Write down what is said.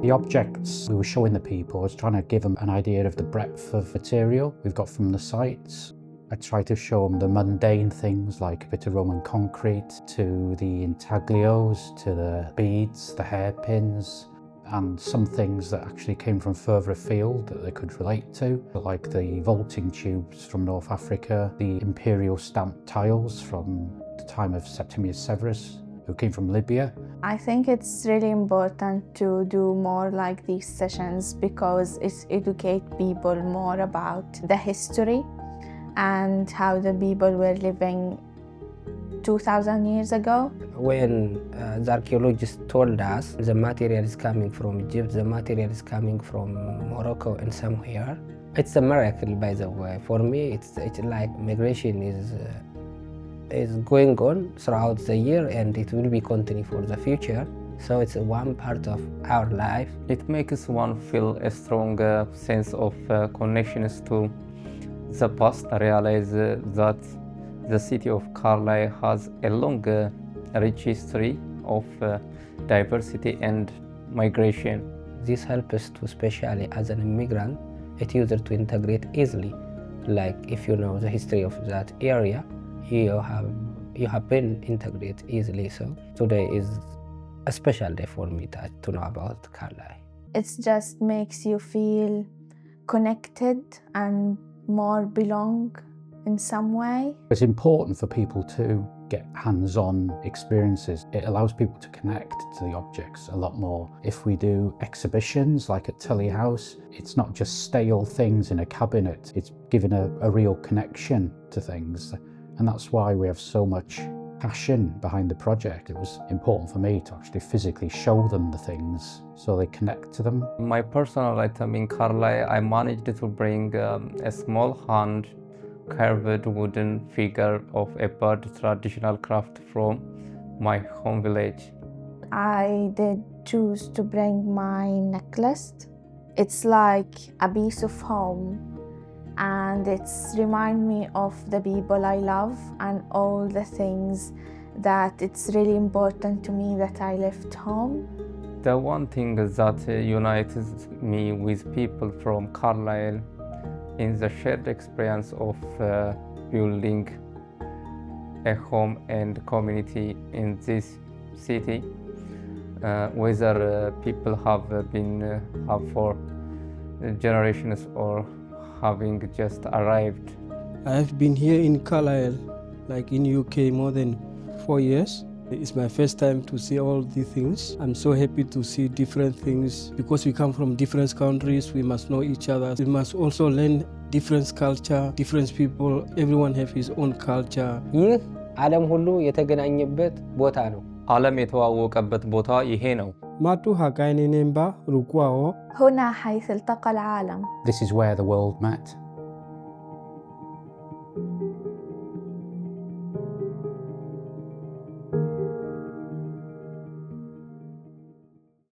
The objects we were showing the people, I was trying to give them an idea of the breadth of material we've got from the sites. I tried to show them the mundane things like a bit of Roman concrete, to the intaglios, to the beads, the hairpins, and some things that actually came from further afield that they could relate to, like the vaulting tubes from North Africa, the imperial stamped tiles from the time of Septimius Severus, who came from Libya. I think it's really important to do more like these sessions because it educates people more about the history and how the people were living 2,000 years ago. When the archaeologists told us the material is coming from Egypt, the material is coming from Morocco and somewhere, it's a miracle, by the way. For me, it's like migration is going on throughout the year and it will be continue for the future. So it's one part of our life. It makes one feel a strong sense of connections to the past. I realize that the city of Carlisle has a long, rich history of diversity and migration. This helps us to, especially as an immigrant, it's easier to integrate easily. Like if you know the history of that area, you have been integrated easily. So today is a special day for me to know about Carlisle. It just makes you feel connected and more belong in some way. It's important for people to get hands-on experiences. It allows people to connect to the objects a lot more. If we do exhibitions like at Tully House, it's not just stale things in a cabinet, it's giving a real connection to things. And that's why we have so much passion behind the project. It was important for me to actually physically show them the things so they connect to them. My personal item in Carlisle, I managed to bring a small hand carved wooden figure of a bird, traditional craft from my home village. I did choose to bring my necklace. It's like a piece of home and it's remind me of the people I love and all the things that it's really important to me that I left home. The one thing that unites me with people from Carlisle is the shared experience of building a home and community in this city, whether people have been for generations or having just arrived. I've been here in Carlisle, like in UK, more than 4 years. It's my first time to see all these things. I'm so happy to see different things because we come from different countries. We must know each other. We must also learn different culture, different people. Everyone have his own culture. ይህ ዓለም ሁሉ የተገናኘበት ቦታ ነው። ዓለም የተዋወቀበት ቦታ ይሄ ነው። Matu hakaini nemba rukwao. هنا حيث التقى العالم. This is where the world met.